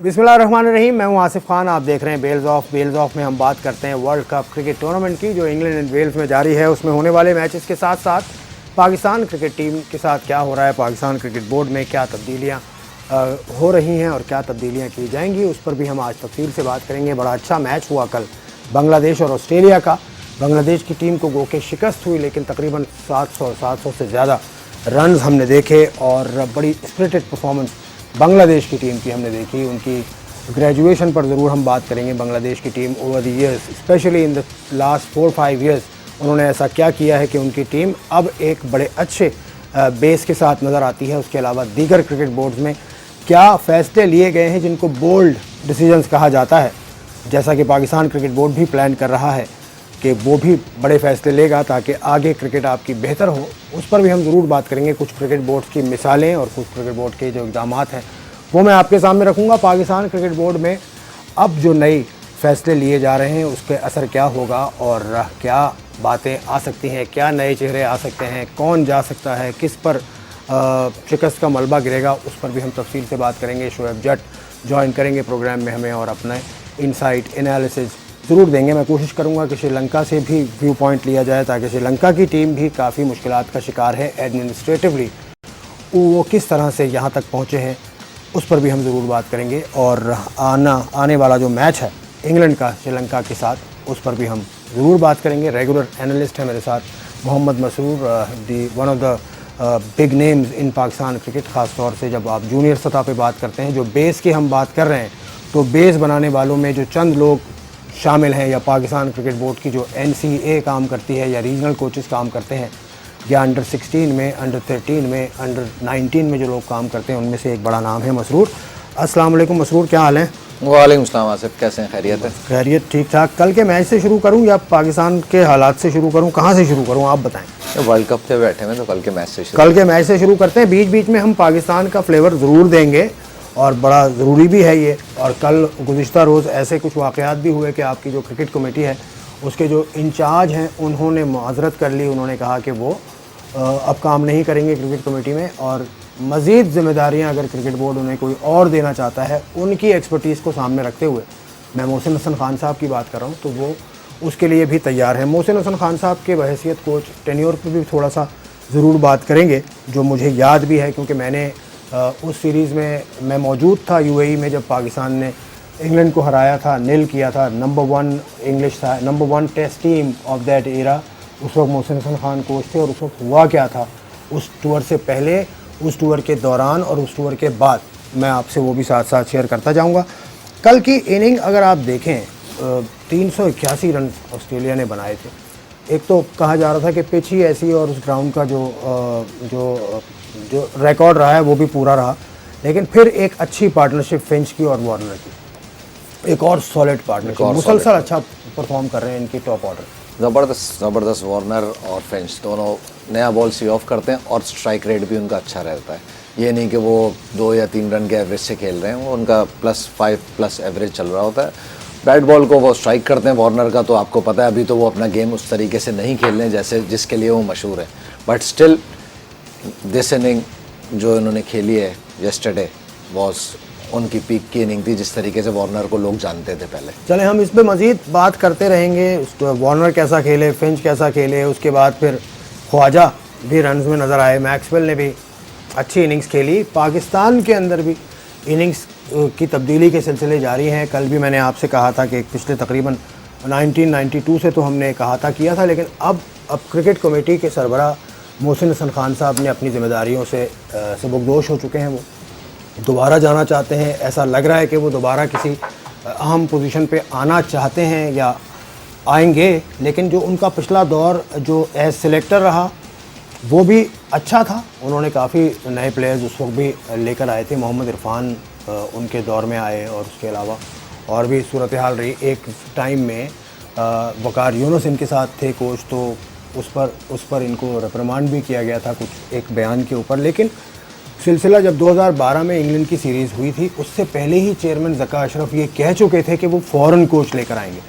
बिस्मिल्लाहिर्रहमानिर्रहीम। मैं हूं आसिफ खान, आप देख रहे हैं बेल्स ऑफ में हम बात करते हैं वर्ल्ड कप क्रिकेट टूर्नामेंट की जो इंग्लैंड एंड वेल्स में जारी है। उसमें होने वाले मैचेस के साथ साथ पाकिस्तान क्रिकेट टीम के साथ क्या हो रहा है, पाकिस्तान क्रिकेट बोर्ड में क्या तब्दीलियां हो रही हैं और क्या तब्दीलियां की जाएंगी, उस पर भी हम आज तफसील से बात करेंगे। बड़ा अच्छा मैच हुआ कल बांग्लादेश और ऑस्ट्रेलिया का। बांग्लादेश की टीम को गो के शिकस्त हुई, लेकिन तकरीबन 700 से ज़्यादा रन्स हमने देखे और बड़ी स्पिरिटेड परफॉर्मेंस बांग्लादेश की टीम की हमने देखी। उनकी ग्रेजुएशन पर ज़रूर हम बात करेंगे। बांग्लादेश की team over the years, specially in the last 4-5 years, उन्होंने ऐसा क्या किया है कि उनकी टीम अब एक बड़े अच्छे बेस के साथ नज़र आती है। उसके अलावा दीगर क्रिकेट बोर्ड्स में क्या फ़ैसले लिए गए हैं जिनको बोल्ड डिसीजंस कहा जाता है, जैसा कि पाकिस्तान क्रिकेट बोर्ड भी प्लान कर रहा है कि वो भी बड़े फ़ैसले लेगा ताकि आगे क्रिकेट आपकी बेहतर हो। उस पर भी हम ज़रूर बात करेंगे। कुछ क्रिकेट बोर्ड्स की मिसालें और कुछ क्रिकेट बोर्ड के जो इक़दाम हैं वो मैं आपके सामने रखूँगा। पाकिस्तान क्रिकेट बोर्ड में अब जो नए फ़ैसले लिए जा रहे हैं उसके असर क्या होगा और क्या बातें आ सकती हैं, क्या नए चेहरे आ सकते हैं, कौन जा सकता है, किस पर शिकस्त का मलबा गिरेगा, उस पर भी हम तफसील से बात करेंगे। शोएब जट ज्वाइन करेंगे प्रोग्राम में हमें और अपना इनसाइट एनालिसिस ज़रूर देंगे। मैं कोशिश करूंगा कि श्रीलंका से भी व्यू पॉइंट लिया जाए ताकि श्रीलंका की टीम भी काफ़ी मुश्किलात का शिकार है एडमिनिस्ट्रेटिवली, वो किस तरह से यहाँ तक पहुँचे हैं उस पर भी हम ज़रूर बात करेंगे। और आने वाला जो मैच है इंग्लैंड का श्रीलंका के साथ, उस पर भी हम ज़रूर बात करेंगे। रेगुलर एनालिस्ट है मेरे साथ Mohammad Masroor, the one of the big names in Pakistan cricket. ख़ास तौर से जब आप जूनियर सतह पे बात करते हैं, जो बेस की हम बात कर रहे हैं, तो बेस बनाने वालों में जो चंद लोग शामिल हैं, या पाकिस्तान क्रिकेट बोर्ड की जो NCA काम करती है या रीजनल कोचेस काम करते हैं, या अंडर 16 में, अंडर 13 में, अंडर 19 में जो लोग काम करते हैं, उनमें से एक बड़ा नाम है मसरूर। अस्सलाम वालेकुम मसरूर, क्या हाल है? वालेकुम सलाम आसिफ, कैसे हैं? खैरियत है? खैरियत ठीक ठाक। कल के मैच से शुरू करूं या पाकिस्तान के हालात से शुरू करूं, कहां से शुरू करूं आप बताएं? वर्ल्ड कप पे बैठे हैं तो कल के मैच से शुरू करते हैं। बीच बीच में हम पाकिस्तान का फ्लेवर ज़रूर देंगे और बड़ा ज़रूरी भी है ये। और कल गुज़िश्ता रोज़ ऐसे कुछ वाक़यात भी हुए कि आपकी जो क्रिकेट कमेटी है उसके जो इंचार्ज हैं उन्होंने माज़रत कर ली। उन्होंने कहा कि वो अब काम नहीं करेंगे क्रिकेट कमेटी में और मज़ीद ज़िम्मेदारियां अगर क्रिकेट बोर्ड उन्हें कोई और देना चाहता है, उनकी एक्सपर्टीज़ को सामने रखते हुए, मैं मोहसिन हसन खान साहब की बात कर रहा हूँ, तो वो उसके लिए भी तैयार है। मोहसिन हसन खान साहब के बहैसियत कोच टेन्योर पर भी थोड़ा सा ज़रूर बात करेंगे, जो मुझे याद भी है क्योंकि मैंने उस सीरीज़ में मैं मौजूद था UAE में जब पाकिस्तान ने इंग्लैंड को हराया था, नील किया था। नंबर 1 इंग्लिश था, number 1 test team of that era. उस वक्त मोहसिन हसन खान कोच थे और उस वक्त हुआ क्या था उस टूर से पहले, उस टूर के दौरान और उस टूर के बाद, मैं आपसे वो भी साथ साथ शेयर करता जाऊँगा। कल की इनिंग अगर आप देखें, 381 रन ऑस्ट्रेलिया ने बनाए थे। एक तो कहा जा रहा था कि पिच ही ऐसी और उस ग्राउंड का जो रिकॉर्ड रहा है वो भी पूरा रहा, लेकिन फिर एक अच्छी पार्टनरशिप फिंच की और वार्नर की, एक और सॉलिड पार्टनरशिप, मुसलसल अच्छा परफॉर्म कर रहे हैं इनकी टॉप ऑर्डर। ज़बरदस्त वार्नर और फिंच दोनों नया बॉल सी ऑफ करते हैं और स्ट्राइक रेट भी उनका अच्छा रहता है। ये नहीं कि वो 2 या 3 रन के एवरेज से खेल रहे हैं, वो उनका +5+ एवरेज चल रहा होता है। बैट बॉल को वो स्ट्राइक करते हैं वार्नर का, तो आपको पता है अभी तो वो अपना गेम उस तरीके से नहीं खेल रहे हैं जैसे जिसके लिए वो मशहूर है। बट स्टिल दिस इनिंग जो इन्होंने खेली है येस्टरडे वॉज उनकी पीक की इनिंग थी, जिस तरीके से वार्नर को लोग जानते थे पहले। चले हम इस पर मज़ीद बात करते रहेंगे, वार्नर कैसा खेले, फिंच कैसा खेले, उसके बाद फिर ख्वाजा भी रन्स में नज़र आए, मैक्सवेल ने भी अच्छी इनिंग्स खेली। पाकिस्तान के अंदर भी इनिंग्स की तब्दीली के सिलसिले जारी हैं। कल भी मैंने आपसे कहा था कि पिछले तकरीबन 1992 से तो हमने कहा था किया था, लेकिन अब क्रिकेट कमेटी के सरबराह मोहसिन हसन खान साहब ने अपनी ज़िम्मेदारियों से सबकदोश हो चुके हैं। वो दोबारा जाना चाहते हैं, ऐसा लग रहा है कि वो दोबारा किसी अहम पोजीशन पे आना चाहते हैं या आएंगे, लेकिन जो उनका पिछला दौर जो एज सिलेक्टर रहा वो भी अच्छा था। उन्होंने काफ़ी नए प्लेयर्स उस वक्त भी लेकर आए थे। मोहम्मद इरफान उनके दौर में आए और उसके अलावा और भी सूरत हाल रही। एक टाइम में वकार यूनुस इनके साथ थे कोच, तो उस पर इनको रिप्रिमांड भी किया गया था कुछ एक बयान के ऊपर। लेकिन सिलसिला जब 2012 में इंग्लैंड की सीरीज़ हुई थी, उससे पहले ही चेयरमैन ज़का अशरफ ये कह चुके थे कि वो फ़ौरन कोच लेकर आएंगे।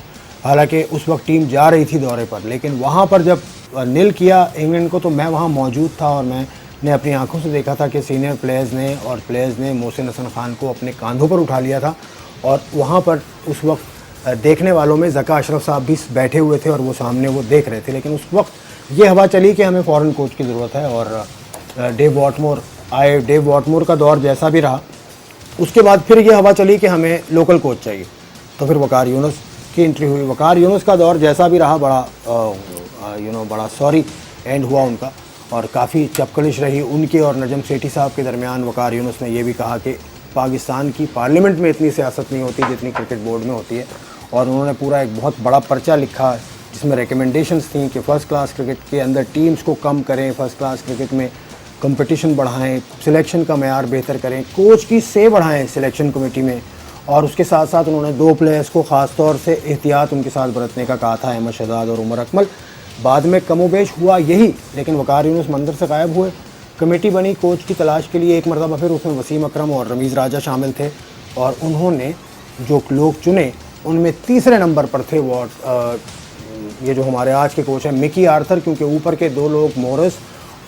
हालांकि उस वक्त टीम जा रही थी दौरे पर, लेकिन वहाँ पर जब नील किया इंग्लैंड को, तो मैं वहाँ मौजूद था और मैं ने अपनी आंखों से देखा था कि सीनियर प्लेयर्स ने मोहसिन हसन खान को अपने कंधों पर उठा लिया था, और वहाँ पर उस वक्त देखने वालों में ज़का अशरफ साहब भी बैठे हुए थे और वो सामने वो देख रहे थे। लेकिन उस वक्त ये हवा चली कि हमें फ़ॉरेन कोच की ज़रूरत है, और डेव वॉटमोर आए। डेव वॉटमोर का दौर जैसा भी रहा, उसके बाद फिर ये हवा चली कि हमें लोकल कोच चाहिए, तो फिर वकार यूनुस की एंट्री हुई। वकार यूनुस का दौर जैसा भी रहा, बड़ा सॉरी एंड हुआ उनका, और काफ़ी चपकलिश रही उनके और नजम सेठी साहब के दरमियान। वकार यूनुस ने यह भी कहा कि पाकिस्तान की पार्लियामेंट में इतनी सियासत नहीं होती जितनी क्रिकेट बोर्ड में होती है, और उन्होंने पूरा एक बहुत बड़ा पर्चा लिखा जिसमें रिकमेंडेशंस थी कि फ़र्स्ट क्लास क्रिकेट के अंदर टीम्स को कम करें, फर्स्ट क्लास क्रिकेट में कंपटीशन बढ़ाएं, सिलेक्शन का मयार बेहतर करें, कोच की से बढ़ाएं सिलेक्शन कमेटी में, और उसके साथ साथ उन्होंने 2 प्लेयर्स को ख़ास तौर से एहतियात उनके साथ बरतने का कहा था, अहमद शहजाद और उमर अकमल। बाद में कमोबेश हुआ यही, लेकिन वकार यूनुस मंदिर से गायब हुए। कमेटी बनी कोच की तलाश के लिए एक मरतबा, फिर उसमें वसीम अकरम और रमीज़ राजा शामिल थे, और उन्होंने जो लोग चुने उनमें तीसरे नंबर पर थे वो ये जो हमारे आज के कोच हैं मिकी आर्थर, क्योंकि ऊपर के 2 लोग मोरिस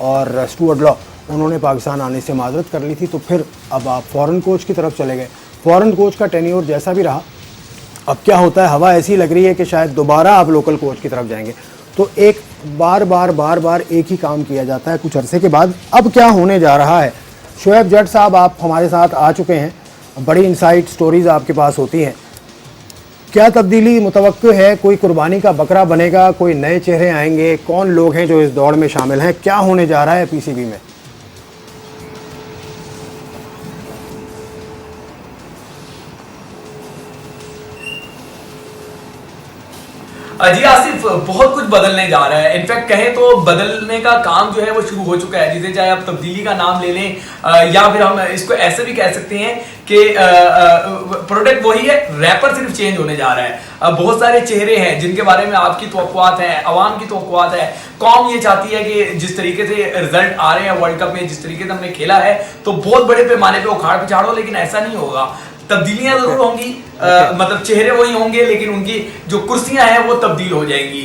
और स्टुअर्ट लॉ उन्होंने पाकिस्तान आने से माजरत कर ली थी। तो फिर अब आप फ़ॉरेन कोच की तरफ चले गए। फ़ॉरेन कोच का टेन्योर जैसा भी रहा, अब क्या होता है, हवा ऐसी लग रही है कि शायद दोबारा आप लोकल कोच की तरफ जाएंगे। तो एक बार बार एक ही काम किया जाता है कुछ अरसे के बाद। अब क्या होने जा रहा है, शोएब जट साहब आप हमारे साथ आ चुके हैं, बड़ी इनसाइट स्टोरीज़ आपके पास होती हैं। क्या तब्दीली मुतवक्किल है, कोई कुर्बानी का बकरा बनेगा, कोई नए चेहरे आएंगे, कौन लोग हैं जो इस दौड़ में शामिल हैं, क्या होने जा रहा है पीसीबी में? जी आसिफ, बहुत कुछ बदलने जा रहा है। इनफैक्ट कहें तो बदलने का काम जो है वो शुरू हो चुका है, जिसे चाहे आप तब्दीली का नाम ले लें या फिर हम इसको ऐसे भी कह सकते हैं कि प्रोडक्ट वही है, रैपर सिर्फ चेंज होने जा रहा है। बहुत सारे चेहरे हैं जिनके बारे में आपकी तवक्कुआत है, अवाम की तवक्कुआत है। कौम ये चाहती है कि जिस तरीके से रिजल्ट आ रहे हैं वर्ल्ड कप में, जिस तरीके से हमने खेला है, तो बहुत बड़े पैमाने पे उखाड़ पिछाड़ो, लेकिन ऐसा नहीं होगा। तब्दीलियां जरूर होंगी, मतलब चेहरे वही होंगे, लेकिन उनकी जो कुर्सियां हैं वो तब्दील हो जाएंगी।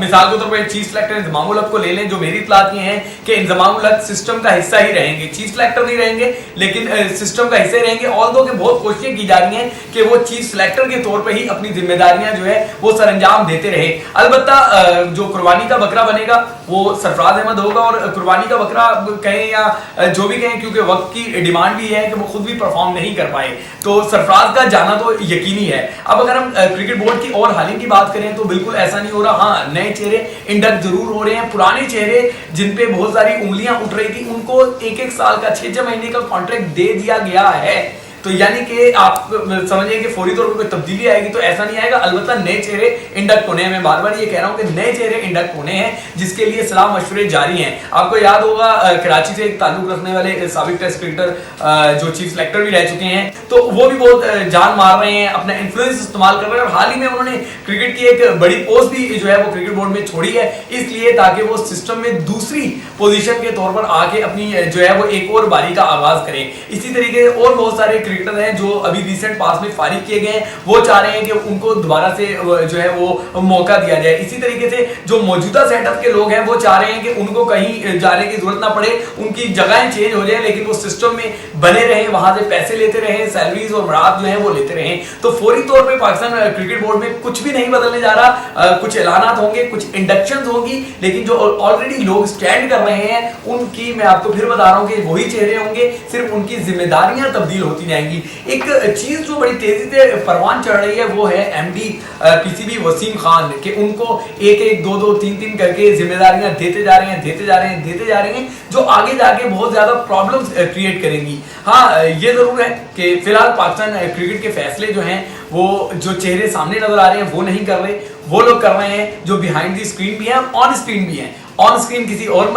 मिसाल के तौर पर चीफ सिलेक्टर इंजमाम उल हक को ले लें, जो मेरी इत्तलात ये हैं कि इंजमाम उल हक सिस्टम का हिस्सा ही रहेंगे, चीफ सिलेक्टर नहीं रहेंगे, लेकिन सिस्टम का हिस्सा ही रहेंगे। ऑल्दो कि बहुत कोशिशें की जा रही हैं कि वो चीफ सिलेक्टर के तौर पर ही अपनी जिम्मेदारियां जो है वो सरअंजाम देते रहे। अलबत्ता जो कुर्बानी का बकरा बनेगा वो सरफराज अहमद होगा, और कुर्बानी का बकरा कहें या जो भी कहें, क्योंकि वक्त की डिमांड भी है कि वो खुद भी परफॉर्म नहीं कर पाए, तो सरफराज का जाना तो यकीनी है। अब अगर हम क्रिकेट बोर्ड की और हाल ही की बात करें तो बिल्कुल ऐसा नहीं हो रहा। हाँ, नए चेहरे इंडक्ट जरूर हो रहे हैं, पुराने चेहरे जिन पे बहुत सारी उंगलियां उठ रही थी उनको 1-1 साल का 6-6 महीने का कॉन्ट्रैक्ट दे दिया गया है। तो यानी कि आप समझिए कि फौरी तौर पर कोई तब्दीली आएगी तो ऐसा नहीं आएगा। अलबत्ता नए चेहरे इंडक्ट होने हैं, मैं बार बार ये कह रहा हूं कि नए चेहरे इंडक्ट होने हैं, जिसके लिए सलाह मशवरे जारी हैं। आपको याद होगा कराची से एक ताल्लुक रखने वाले साबिक टेस्ट क्रिकेटर जो चीफ सिलेक्टर भी रह चुके हैं, तो वो भी बहुत जान मार रहे हैं, अपना इन्फ्लुएंस इस्तेमाल कर रहे हैं, और हाल ही में उन्होंने क्रिकेट की एक बड़ी पोस्ट भी जो है वो क्रिकेट बोर्ड में छोड़ी है, इसलिए ताकि वो सिस्टम में दूसरी पोजीशन के तौर पर आके अपनी जो है वो एक और बारी का आगाज करें। इसी तरीके से और बहुत सारे क्रिकेटर हैं जो अभी रिसेंट पास में फारिग किए गए हैं, वो चाह रहे हैं कि उनको दोबारा से जो है वो मौका दिया जाए। इसी तरीके से जो मौजूदा सेटअप के लोग हैं वो चाह रहे हैं कि उनको कहीं जाने की जरूरत ना पड़े, उनकी जगहें चेंज हो जाए, लेकिन वो सिस्टम में बने रहे, वहां से पैसे लेते रहे, सैलरीज और मराद जो है वो लेते रहे। तो फौरी तौर पर पाकिस्तान क्रिकेट बोर्ड में कुछ भी नहीं बदलने जा रहा। कुछ ऐलानात होंगे, कुछ इंडक्शन होंगी, लेकिन जो ऑलरेडी लोग स्टैंड कर रहे हैं उनकी मैं आपको फिर बता रहा हूं कि वही चेहरे होंगे, सिर्फ उनकी जिम्मेदारियां तब्दील होती जाएंगी। एक चीज जो बड़ी तेजी से परवान चढ़ रही है वो है एमडी पीसीबी वसीम खान, के उनको 1-1, 2-2, 3-3 करके जिम्मेदारियां देते जा रहे हैं, जो आगे जाके बहुत ज्यादा प्रॉब्लम्स क्रिएट करेंगी। हाँ, ये जरूर है कि फिलहाल पाकिस्तान क्रिकेट के फैसले जो हैं वो जो चेहरे सामने नजर आ रहे हैं वो नहीं कर रहे, वो लोग कर रहे हैं जो बिहाइंड द स्क्रीन भी हैं, ऑन स्क्रीन भी हैं। ऑन स्क्रीन किसी और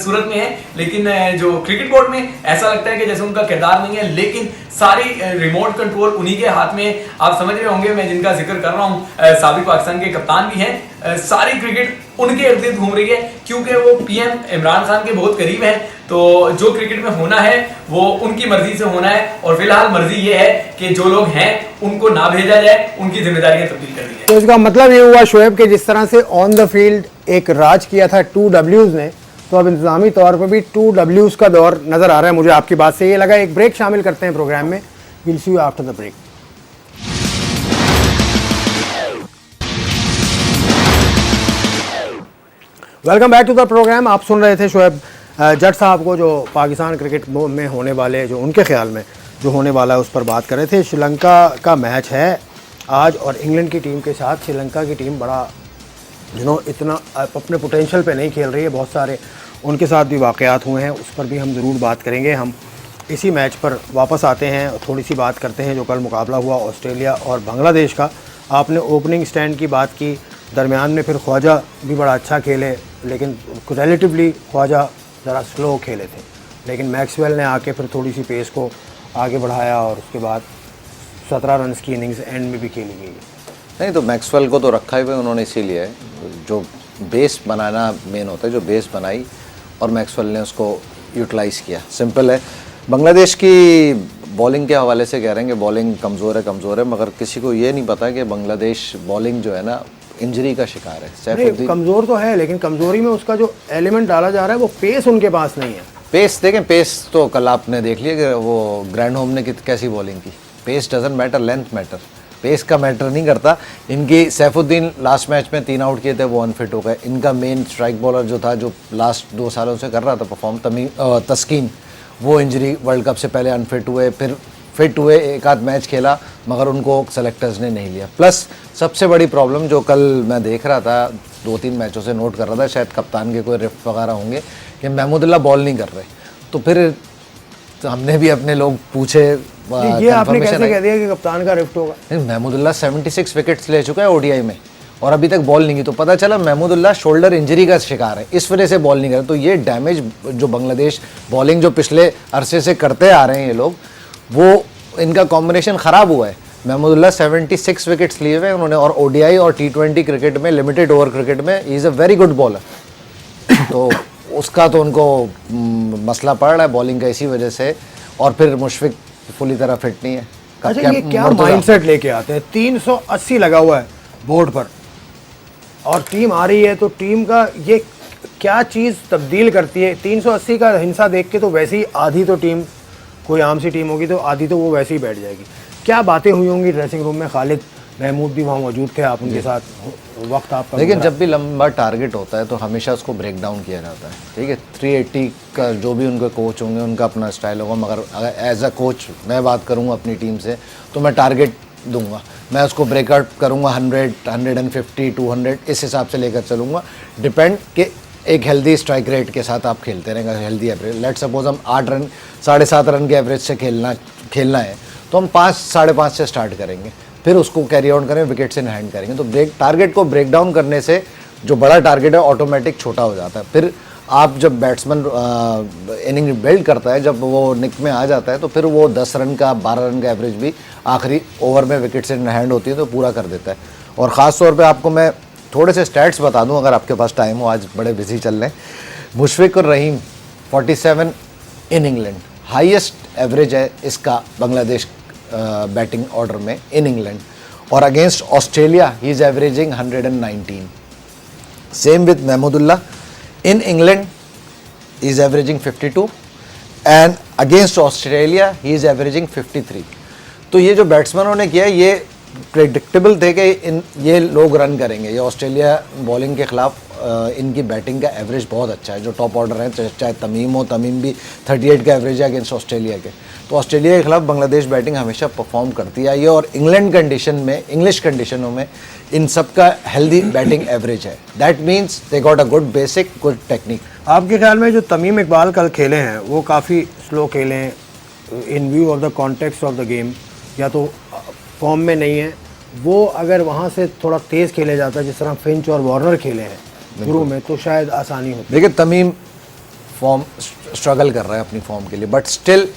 सूरत में है, लेकिन जो क्रिकेट बोर्ड में ऐसा लगता है कि जैसे उनका किरदार नहीं है, लेकिन सारी रिमोट कंट्रोल उन्हीं के हाथ में। आप समझ रहे होंगे मैं जिनका जिक्र कर रहा हूँ, साबिक पाकिस्तान के कप्तान भी हैं। सारी क्रिकेट उनके इर्द गिर्द घूम रही है, क्योंकि वो पीएम इमरान खान के बहुत करीब हैं। तो जो क्रिकेट में होना है वो उनकी मर्जी से होना है, और फिलहाल मर्जी ये है कि जो लोग हैं उनको ना भेजा जाए, उनकी जिम्मेदारियां तब्दील कर दी जाए। तो इसका मतलब ये हुआ शोएब कि जिस तरह से ऑन द फील्ड एक राज किया था 2Ws ने, तो अब इंतज़ामी तौर पर भी 2 Ws का दौर नज़र आ रहा है मुझे आपकी बात से। ये लगा एक ब्रेक शामिल करते हैं प्रोग्राम में। Will see you after the break. Welcome back to the program. आप सुन रहे थे शोएब जट साहब को, जो पाकिस्तान क्रिकेट में होने वाले, जो उनके ख्याल में जो होने वाला है उस पर बात कर रहे थे। श्रीलंका का मैच है आज और इंग्लैंड की टीम के साथ। श्रीलंका की टीम बड़ा इतना अपने पोटेंशियल पे नहीं खेल रही है। बहुत सारे उनके साथ भी वाक़यात हुए हैं, उस पर भी हम ज़रूर बात करेंगे। हम इसी मैच पर वापस आते हैं और थोड़ी सी बात करते हैं जो कल मुकाबला हुआ ऑस्ट्रेलिया और बांग्लादेश का। आपने ओपनिंग स्टैंड की बात की, दरमियान में फिर ख्वाजा भी बड़ा अच्छा खेले, लेकिन रिलेटिवली ख्वाजा ज़रा स्लो खेले थे, लेकिन मैक्सवेल ने आके फिर थोड़ी सी पेस को आगे बढ़ाया और उसके बाद 17 रन की इनिंग्स एंड में भी खेली गई। नहीं तो मैक्सवेल को तो रखा ही हुआ उन्होंने इसीलिए है, जो बेस बनाना मेन होता है, जो बेस बनाई और मैक्सवेल ने उसको यूटिलाइज़ किया। सिंपल है। बांग्लादेश की बॉलिंग के हवाले से कह रहे हैं कि बॉलिंग कमज़ोर है, मगर किसी को ये नहीं पता कि बांग्लादेश बॉलिंग जो है ना इंजरी का शिकार है। सैफुद्दीन कमज़ोर तो है, लेकिन कमज़ोरी में उसका जो एलिमेंट डाला जा रहा है वो पेस उनके पास नहीं है। पेस देखें, पेस तो कल आपने देख लिया कि वो ग्रैंड होम ने कैसी बॉलिंग की। Pace doesn't matter, length matter. Pace का मैटर नहीं करता। इनकी सैफुद्दीन लास्ट मैच में 3 आउट किए थे, वो अनफिट हो गए। इनका मेन स्ट्राइक बॉलर जो था, जो लास्ट 2 सालों से कर रहा था परफॉर्म, तस्कीन, वो इंजरी वर्ल्ड कप से पहले अनफिट हुए, फिर फिट हुए, एक आध मैच खेला, मगर उनको सेलेक्टर्स ने नहीं लिया। प्लस सबसे बड़ी प्रॉब्लम जो कल मैं देख रहा था, 2-3 मैचों से नोट कर रहा था, शायद कप्तान के कोई रिफ्ट वगैरह होंगे कि महमूदुल्लाह बॉल नहीं कर रहे। तो फिर तो हमने भी अपने लोग पूछे, ये आपने कैसे कह दिया कि कप्तान का रिफ्ट होगा? नहीं, महमूदुल्लाह 76 विकेट्स ले चुका है ओडीआई में और अभी तक बॉल नहीं की। तो पता चला महमूदुल्लाह शोल्डर इंजरी का शिकार है, इस वजह से बॉल नहीं कर रहे। तो ये डैमेज जो बांग्लादेश बॉलिंग जो पिछले अरसे से करते आ रहे हैं ये लोग, वो इनका कॉम्बिनेशन ख़राब हुआ है। महमूदुल्लाह 76 विकेट्स लिए हुए हैं उन्होंने, और ओडीआई और T20 क्रिकेट में, लिमिटेड ओवर क्रिकेट में he is a very good bowler. तो उसका तो उनको मसला पड़ रहा है बॉलिंग का इसी वजह से। और फिर मुशफिक फुली तरह फिट नहीं है। अच्छा, ये क्या माइंडसेट लेके आते हैं? 380 लगा हुआ है बोर्ड पर और टीम आ रही है, तो टीम का ये क्या चीज़ तब्दील करती है? 380 का हिंसा देख के तो वैसे ही आधी तो टीम, कोई आम सी टीम होगी तो आधी तो वो वैसे ही बैठ जाएगी। क्या बातें हुई होंगी ड्रेसिंग रूम में? खालिद महमूद भी वहाँ मौजूद थे, आप उनके साथ वक्त आपका। लेकिन जब भी लंबा टारगेट होता है तो हमेशा उसको ब्रेक डाउन किया जाता है। ठीक है, 380 का जो भी उनके कोच होंगे उनका अपना स्टाइल होगा, मगर अगर एज अ कोच मैं बात करूँगा अपनी टीम से, तो मैं टारगेट दूंगा, मैं उसको ब्रेकआउट करूँगा 100, 150, 200, इस हिसाब से लेकर चलूँगा। डिपेंड कि एक हेल्दी स्ट्राइक रेट के साथ आप खेलते रहेंगे, हेल्दी एवरेज। लेट सपोज हम 8 रन, 7.5 रन के एवरेज से खेलना है, तो हम 5, 5.5 से स्टार्ट करेंगे, फिर उसको कैरी आउट करें, विकेट से इन हैंड करेंगे। तो टारगेट को ब्रेक डाउन करने से जो बड़ा टारगेट है ऑटोमेटिक छोटा हो जाता है। फिर आप जब बैट्समैन इनिंग बिल्ड करता है, जब वो निक में आ जाता है, तो फिर वो 10 रन का, 12 रन का एवरेज भी आखिरी ओवर में विकेट से इन हैंड होती है तो पूरा कर देता है। और ख़ास तौर पे आपको मैं थोड़े से स्टैट्स बता दूं अगर आपके पास टाइम हो, आज बड़े बिजी चल रहे हैं। मुशफिक और रहीम 47 इन इंग्लैंड, हाईएस्ट एवरेज है इसका बांग्लादेश बैटिंग ऑर्डर में इन इंग्लैंड। और against Australia he is averaging 119। Same with Mahmudullah, in England he is averaging 52 and against Australia he is averaging 53। तो ये जो बैट्समैनों ने किया ये प्रेडिक्टेबल थे कि ये लोग रन करेंगे। ये ऑस्ट्रेलिया बॉलिंग के ख़िलाफ़ इनकी बैटिंग का एवरेज बहुत अच्छा है। जो टॉप ऑर्डर है, चाहे तमीम हो, तमीम भी 38 का एवरेज है अगेंस्ट ऑस्ट्रेलिया के। तो ऑस्ट्रेलिया के खिलाफ बांग्लादेश बैटिंग हमेशा परफॉर्म करती है ये, और इंग्लैंड कंडीशन में, इंग्लिश कंडीशनों में इन सब का हेल्दी बैटिंग एवरेज है। That means they got a good basic, good technique. आपके ख्याल में जो तमीम इकबाल कल खेले हैं वो काफ़ी स्लो खेले हैं इन view of the context of the game, या तो फॉर्म में नहीं है वो? अगर वहाँ से थोड़ा तेज़ खेले जाता है जिस तरह फिंच और वार्नर खेले हैं शुरू में, तो शायद आसानी होती। देखिए, तमीम फॉर्म स्ट्रगल कर रहा है अपनी फॉर्म के लिए, बट स्टिल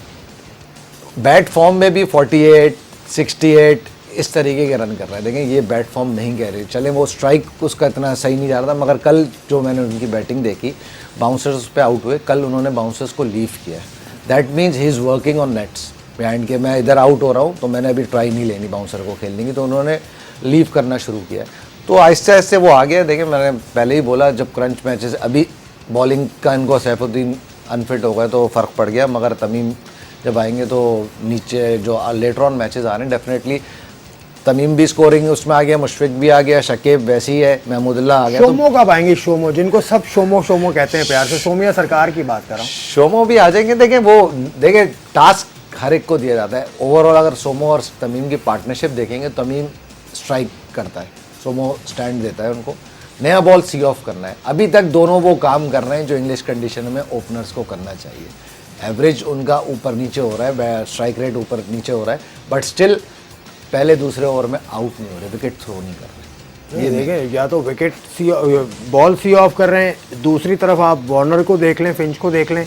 बैट फॉर्म में भी 48, 68 इस तरीके के रन कर रहा है। देखें, ये बैट फॉर्म नहीं कह रही, चले वो स्ट्राइक उसका इतना सही नहीं जा रहा था, मगर कल जो मैंने उनकी बैटिंग देखी, बाउंसर्स पे आउट हुए, कल उन्होंने बाउंसर्स को लीव किया। That means he is working on nets behind के, मैं इधर आउट हो रहा हूँ तो मैंने अभी ट्राई नहीं लेनी बाउंसर को खेलने की, तो उन्होंने लीव करना शुरू किया। तो आहिस्ते आहिस्ते वो आ गया। देखिए, मैंने पहले ही बोला, जब क्रंच मैचेस, अभी बॉलिंग का इनको सैफुद्दीन अनफिट हो गए तो फ़र्क पड़ गया, मगर तमीम जब आएंगे तो नीचे जो लेटर ऑन मैचेस आ रहे हैं डेफिनेटली तमीम भी स्कोरिंग उसमें आ गया, मुशफिक भी आ गया, शकीब वैसे ही है, महमूदुल्लाह आ गया। शोमो कब आएंगे? शोमो, जिनको सब शोमो शोमो कहते हैं प्यार से, सोमिया सरकार की बात कर रहा हूँ। शोमो भी आ जाएंगे। देखें टास्क हर एक को दिया जाता है। ओवरऑल अगर सोमो और तमीम की पार्टनरशिप देखेंगे, तमीम स्ट्राइक करता है, सोमो स्टैंड देता है उनको। नया बॉल सी ऑफ करना है। अभी तक दोनों वो काम कर रहे हैं जो इंग्लिश कंडीशन में ओपनर्स को करना चाहिए। एवरेज उनका ऊपर नीचे हो रहा है, स्ट्राइक रेट ऊपर नीचे हो रहा है, बट स्टिल पहले दूसरे ओवर में आउट नहीं हो रहे, विकेट थ्रो नहीं कर रहे। ये देखें, या तो विकेट बॉल सी ऑफ कर रहे हैं, दूसरी तरफ आप वार्नर को देख लें, फिंच को देख लें,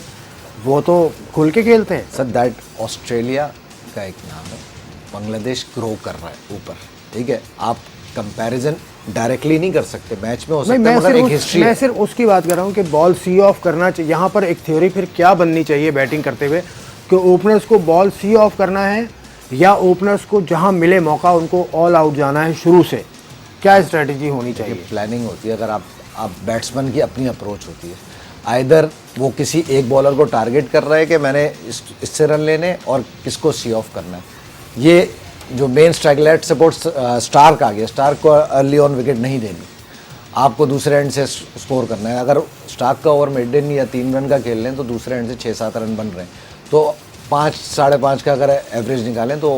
वो तो खुल के खेलते हैं। सर दैट ऑस्ट्रेलिया का एक नाम है, बांग्लादेश ग्रो कर रहा है ऊपर, ठीक है। आप कंपैरिजन डायरेक्टली नहीं कर सकते, मैच में हो सकता है मगर एक हिस्ट्री। मैं सिर्फ उसकी बात कर रहा हूँ कि बॉल सी ऑफ करना चाहिए। यहाँ पर एक थ्योरी फिर क्या बननी चाहिए बैटिंग करते हुए कि ओपनर्स को बॉल सी ऑफ करना है या ओपनर्स को जहाँ मिले मौका उनको ऑल आउट जाना है शुरू से? क्या स्ट्रेटजी होनी चाहिए? प्लानिंग होती है। अगर आप बैट्समैन की अपनी अप्रोच होती है, आइदर वो किसी एक बॉलर को टारगेट कर रहा है कि मैंने इससे रन लेने और किसको सी ऑफ करना है। ये जो main strike let support Starc आ गया, स्टार्क को अर्ली ऑन विकेट नहीं देनी, आपको दूसरे एंड से स्कोर करना है। अगर स्टार्क का ओवर मिडन या 3 रन का खेल लें तो दूसरे एंड से 6-7 रन बन रहे हैं, तो 5 साढ़े 5 का अगर एवरेज निकालें तो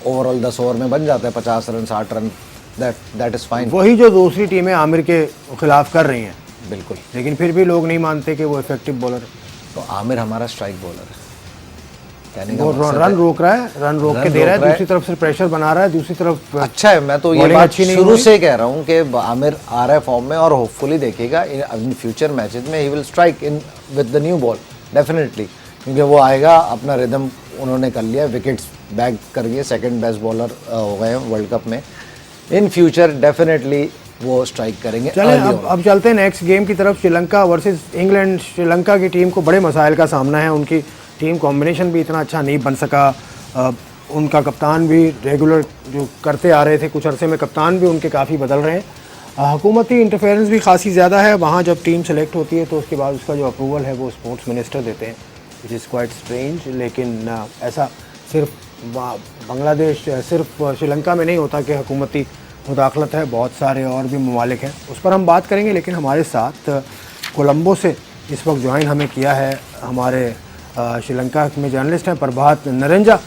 ओवरऑल 10 ओवर में बन जाता है 50 run 60 run. That is fine. वही जो दूसरी टीमें आमिर के खिलाफ कर रही हैं। बिल्कुल। लेकिन फिर भी लोग नहीं मानते कि वो इफेक्टिव बॉलर है। तो आमिर हमारा स्ट्राइक बॉलर है, कहने का वो मकसद रन है। रोक रहा है, रन रोक के दे रहा है, दूसरी तरफ से प्रेशर बना रहा है, दूसरी तरफ अच्छा है। मैं तो ये bowling बात अच्छी नहीं शुरू हुई। से कह रहा हूँ कि आमिर आ रहा है फॉर्म में और होपफुली देखिएगा इन फ्यूचर मैचेस में he will strike in with the new ball definitely, क्योंकि वो आएगा, अपना रिदम उन्होंने कर लिया, विकेट्स बैग कर गए, सेकंड बेस्ट बॉलर हो गए हैं वर्ल्ड कप में। इन फ्यूचर डेफिनेटली वो स्ट्राइक करेंगे। चलें अब चलते हैं नेक्स्ट गेम की तरफ। Sri Lanka versus England. श्रीलंका की टीम को बड़े मसाइल का सामना है, उनकी टीम कॉम्बिनेशन भी इतना अच्छा नहीं बन सका। उनका कप्तान भी रेगुलर जो करते आ रहे थे कुछ अरसे में, कप्तान भी उनके काफ़ी बदल रहे हैं। हुकूमती इंटरफेरेंस भी खासी ज़्यादा है वहाँ। जब टीम सेलेक्ट होती है तो उसके बाद उसका जो अप्रूवल है वो स्पोर्ट्स मिनिस्टर देते हैं, विच इज़ क्वाइट स्ट्रेंज। लेकिन ऐसा सिर्फ बांग्लादेश, सिर्फ श्रीलंका में नहीं होता कि हुकूमती मुदाखलत है, बहुत सारे और भी ममालिक हैं, उस पर हम बात करेंगे। लेकिन हमारे साथ कोलंबो से इस वक्त ज्वाइन हमें किया है हमारे श्रीलंका में जर्नलिस्ट हैं प्रभात नरेंजा।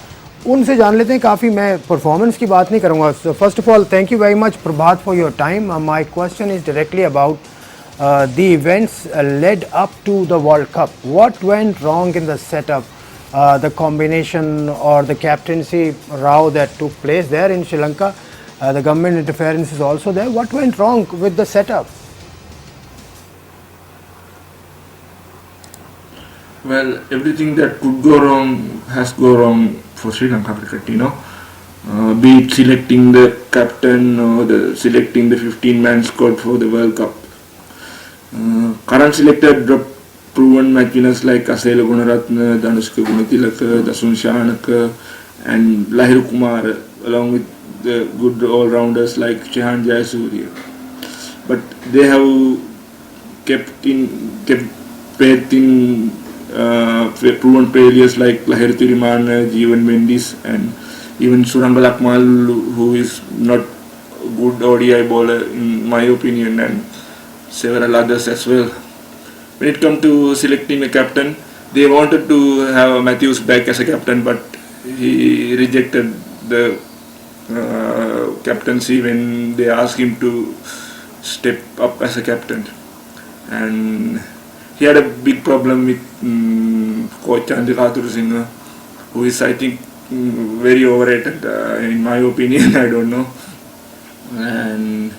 उनसे जान लेते हैं काफ़ी। मैं परफॉर्मेंस की बात नहीं करूँगा। First of all thank you very much Prabhat for your time. My question is directly about the events led up to the World Cup. What went wrong in the setup, the combination or the captaincy row that took place there in Sri Lanka? The government interference is also there. What went wrong with the setup? Well, everything that could go wrong has gone wrong for Sri Lanka cricket, you know. Be it selecting the captain or selecting the 15-man squad for the World Cup. Current selected dropped proven match winners like Asela Gunaratne, Danushka Gunatilaka, Dasun Shahanaka and Lahiru Kumar, along with the good all-rounders like Chehan Jayasuriya. But they have kept faith in proven failures like Lahir Tiriman, Jeevan Mendis and even Surangal Akmal, who is not a good ODI bowler in my opinion, and several others as well. When it comes to selecting a captain, they wanted to have Matthews back as a captain, but he rejected the captaincy when they asked him to step up as a captain. And he had a big problem with coach Chandika Singh, who is, I think, very overrated in my opinion. I don't know. And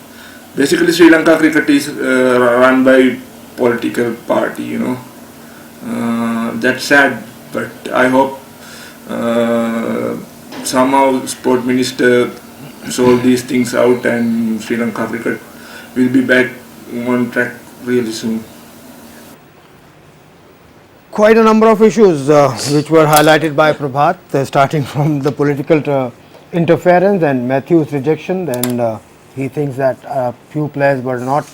basically Sri Lanka cricket is run by political party, you know. That's sad, but I hope somehow sport minister solve these things out and Sri Lanka cricket will be back on track really soon. Quite a number of issues which were highlighted by Prabhat, starting from the political interference and Matthew's rejection. Then he thinks that a few players were not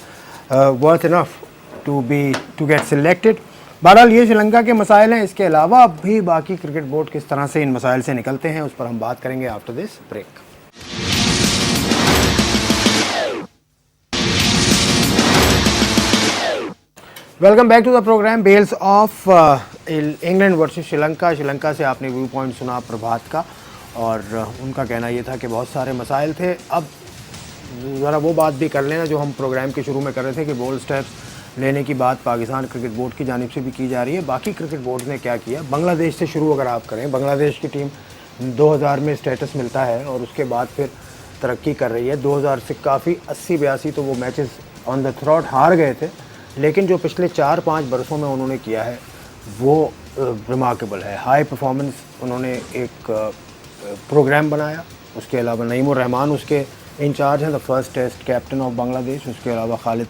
worth enough to get selected. बहरहाल ये श्रीलंका के मसाइल हैं, इसके अलावा भी बाकी cricket board किस तरह से इन मसाइल से निकलते हैं उस पर हम बात करेंगे after this break. Welcome back to the program bells of England versus Sri Lanka. Sri Lanka से आपने व्यू पॉइंट सुना प्रभात का, और उनका कहना ये था कि बहुत सारे मसाइल थे। अब ज़रा वो बात भी कर लेना जो हम प्रोग्राम के शुरू में कर रहे थे कि बोल्ड स्टेप्स लेने की बात पाकिस्तान क्रिकेट बोर्ड की जानिब से भी की जा रही है। बाकी क्रिकेट बोर्ड ने क्या किया, बांग्लादेश से शुरू अगर आप करें, बांग्लादेश की टीम 2000 में स्टेटस मिलता है और उसके बाद फिर तरक्की कर रही है। 2000 से काफ़ी 80-82 तो वो मैचेस ऑन द थ्रॉट हार गए थे, लेकिन जो पिछले 4-5 बरसों में उन्होंने किया है वो रिमार्केबल है। हाई परफॉर्मेंस उन्होंने एक प्रोग्राम बनाया। उसके अलावा नईमुर रहमान उसके इंचार्ज हैं, the first test captain of Bangladesh. उसके अलावा खालिद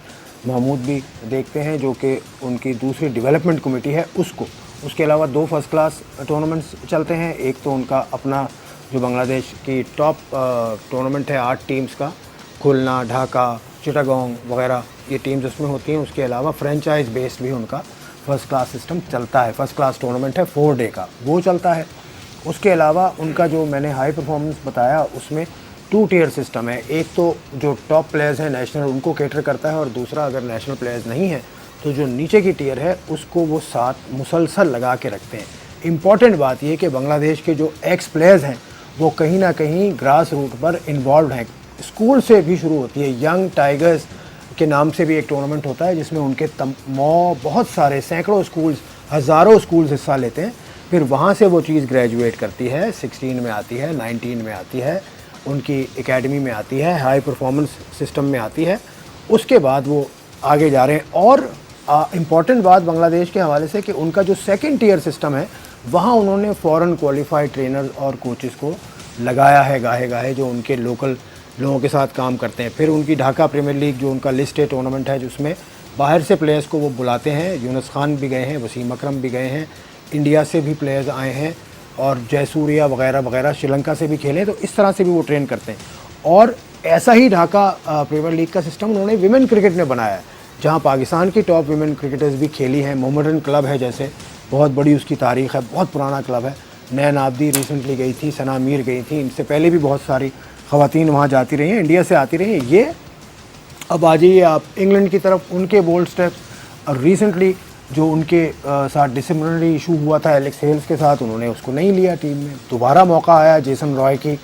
महमूद भी देखते हैं जो कि उनकी दूसरी डेवलपमेंट कमेटी है उसको। उसके अलावा 2 फर्स्ट क्लास टूर्नामेंट्स चलते हैं। एक तो उनका अपना जो बांग्लादेश की टॉप टूर्नामेंट है 8 टीम्स का, खुलना, ढाका, चिटागोंग वगैरह ये टीम्स उसमें होती हैं। उसके अलावा फ्रेंचाइज बेस्ड भी उनका फर्स्ट क्लास सिस्टम चलता है। फर्स्ट क्लास टूर्नामेंट है 4 डे का, वो चलता है। उसके अलावा उनका जो मैंने हाई परफॉर्मेंस बताया उसमें 2 टियर सिस्टम है। एक तो जो टॉप प्लेयर्स हैं नेशनल उनको कैटर करता है, और दूसरा अगर नेशनल प्लेयर्स नहीं है तो जो नीचे की टियर है उसको वो साथ मुसलसल लगा के रखते हैं। इम्पॉर्टेंट बात ये कि बांग्लादेश के जो एक्स प्लेयर्स हैं वो कहीं ना कहीं ग्रास रूट पर इन्वॉल्व हैं। स्कूल से भी शुरू होती है, यंग टाइगर्स के नाम से भी एक टूर्नामेंट होता है जिसमें उनके बहुत सारे सैकड़ों स्कूल्स, हज़ारों स्कूल्स हिस्सा लेते हैं। फिर वहाँ से वो चीज़ ग्रेजुएट करती है, 16 में आती है, 19 में आती है, उनकी एकेडमी में आती है, हाई परफॉर्मेंस सिस्टम में आती है। उसके बाद वो आगे जा रहे हैं। और इम्पॉर्टेंट बात बांग्लादेश के हवाले से कि उनका जो सेकंड टियर सिस्टम है वहाँ उन्होंने फ़ॉरेन क्वालिफाइड ट्रेनर्स और कोचेस को लगाया है गाहे जो उनके लोकल लोगों के साथ काम करते हैं। फिर उनकी ढाका प्रीमियर लीग जो उनका लिस्टेड टूर्नामेंट है जिसमें बाहर से प्लेयर्स को वो बुलाते हैं। यूनुस खान भी गए हैं, वसीम अकरम भी गए हैं, इंडिया से भी प्लेयर्स आए हैं, और जयसूर्या वगैरह वगैरह श्रीलंका से भी खेले। तो इस तरह से भी वो ट्रेन करते हैं। और ऐसा ही ढाका प्रीमियर लीग का सिस्टम उन्होंने विमेन क्रिकेट में बनाया है, जहाँ पाकिस्तान की टॉप विमेन क्रिकेटर्स भी खेली हैं। मोहम्मडन क्लब है जैसे, बहुत बड़ी उसकी तारीख़ है, बहुत पुराना क्लब है। नैन आब्दी रिसेंटली गई थी, सना मीर गई थी, इनसे पहले भी बहुत सारी ख़वातीन वहाँ जाती रही हैं, इंडिया से आती रही हैं। ये अब आ जाइए आप इंग्लैंड की तरफ, उनके बोल्ड स्टेप्स। और रिसेंटली जो उनके साथ डिसिप्लिनरी इशू हुआ था एलेक्स हेल्स के साथ, उन्होंने उसको नहीं लिया टीम में। दोबारा मौका आया जेसन रॉय की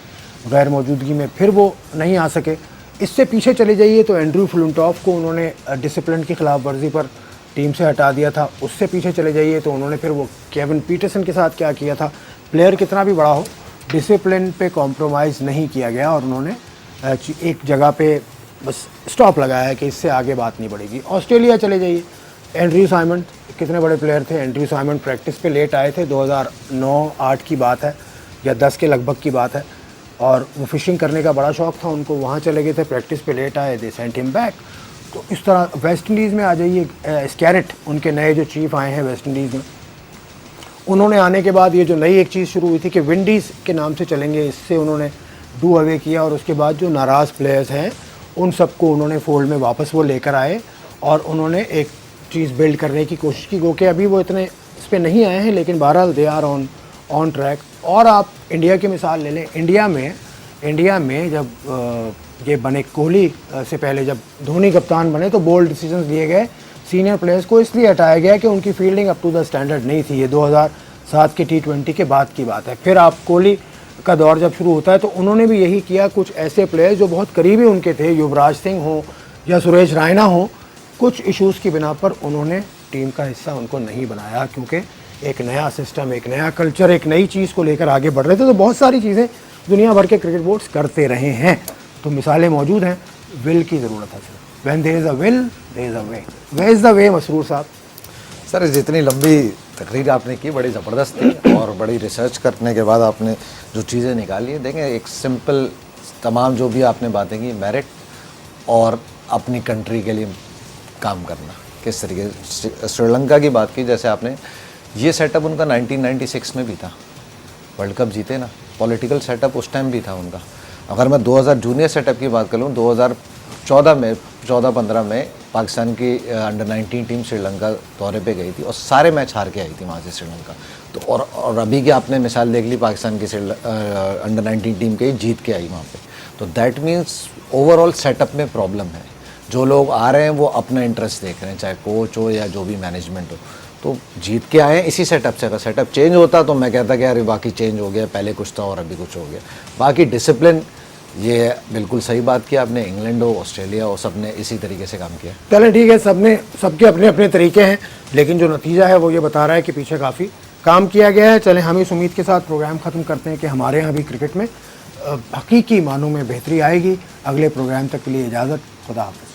गैर मौजूदगी में, फिर वो नहीं आ सके। इससे पीछे चले जाइए तो एंड्रू फ्लिंटॉफ को उन्होंने डिसिप्लिन की खिलाफ वर्जी पर टीम से हटा दिया था। उससे पीछे चले जाइए तो उन्होंने फिर वो केविन पीटरसन के साथ क्या किया था। प्लेयर कितना भी बड़ा हो, डिसिप्लिन पे कॉम्प्रोमाइज़ नहीं किया गया, और उन्होंने एक जगह पे बस स्टॉप लगाया है कि इससे आगे बात नहीं बढ़ेगी। ऑस्ट्रेलिया चले जाइए, एंड्रयू साइमंड कितने बड़े प्लेयर थे। एंड्रयू साइमंड प्रैक्टिस पे लेट आए थे, 2009-8 की बात है या 10 के लगभग की बात है, और वो फिशिंग करने का बड़ा शौक़ था उनको, वहाँ चले गए थे, प्रैक्टिस पे लेट आए, दे सेंट हिम बैक। तो इस तरह वेस्ट इंडीज़ में आ जाइए, स्कैरेट उनके नए जो चीफ आए हैं वेस्ट इंडीज़ में, उन्होंने आने के बाद ये जो नई एक चीज़ शुरू हुई थी कि विंडीज़ के नाम से चलेंगे, इससे उन्होंने डू अवे किया। और उसके बाद जो नाराज़ प्लेयर्स हैं उन सबको उन्होंने फोल्ड में वापस वो लेकर आए, और उन्होंने एक चीज़ बिल्ड करने की कोशिश की। गो कि अभी वो इतने इस पर नहीं आए हैं, लेकिन बहरहाल दे आर ऑन ट्रैक। और आप इंडिया की मिसाल ले लें, इंडिया में जब ये बने कोहली से पहले जब धोनी कप्तान बने तो बोल्ड डिसीजंस लिए गए। सीनियर प्लेयर्स को इसलिए हटाया गया कि उनकी fielding up to the standard नहीं थी। ये 2007 के T20 के बाद की बात है। फिर आप कोहली का दौर जब शुरू होता है तो उन्होंने भी यही किया। कुछ ऐसे प्लेयर्स जो बहुत करीबी उनके थे, युवराज सिंह हो या सुरेश रायना हो, कुछ इश्यूज़ की बिना पर उन्होंने टीम का हिस्सा उनको नहीं बनाया, क्योंकि एक नया सिस्टम, एक नया कल्चर, एक नई चीज़ को लेकर आगे बढ़ रहे थे। तो बहुत सारी चीज़ें दुनिया भर के क्रिकेट बोर्ड्स करते रहे हैं। तो मिसालें मौजूद हैं। विल की ज़रूरत है sir. When there is a will there is a way. Where is the way Masroor साहब? सर जितनी लंबी तकरीर आपने की बड़ी ज़बरदस्त थी, और बड़ी रिसर्च करने के बाद आपने जो चीज़ें निकाली हैं, देखें एक सिंपल तमाम जो भी आपने बातें की, मेरिट और अपनी कंट्री के लिए काम करना किस तरीके से। श्रीलंका की बात की, जैसे आपने ये सेटअप उनका 1996 में भी था, वर्ल्ड कप जीते ना, पॉलिटिकल सेटअप उस टाइम भी था उनका। अगर मैं 2000 जूनियर सेटअप की बात करूँ, 14-15 में पाकिस्तान की अंडर 19 टीम श्रीलंका दौरे पे गई थी और सारे मैच हार के आई थी वहाँ से श्रीलंका। तो और अभी की आपने मिसाल देख ली पाकिस्तान की अंडर 19 टीम के जीत के आई वहाँ पे। तो दैट मीन्स ओवरऑल सेटअप में प्रॉब्लम है। जो लोग आ रहे हैं वो अपना इंटरेस्ट देख रहे हैं, चाहे कोच हो या जो भी मैनेजमेंट हो। तो जीत के आए हैं इसी सेटअप से। अगर सेटअप चेंज होता तो मैं कहता कि यार बाकी चेंज हो गया, पहले कुछ था और अभी कुछ हो गया। बाकी डिसिप्लिन, ये बिल्कुल सही बात की आपने। इंग्लैंड हो, ऑस्ट्रेलिया हो, सब ने इसी तरीके से काम किया। चलें ठीक है, सबके अपने अपने तरीके हैं, लेकिन जो नतीजा है वो ये बता रहा है कि पीछे काफ़ी काम किया गया है। चलें हम इस उम्मीद के साथ प्रोग्राम ख़त्म करते हैं कि हमारे यहाँ भी क्रिकेट में हकीकी मानों में बेहतरी आएगी। अगले प्रोग्राम तक के लिए इजाज़त, खुदा हाफ़िज़।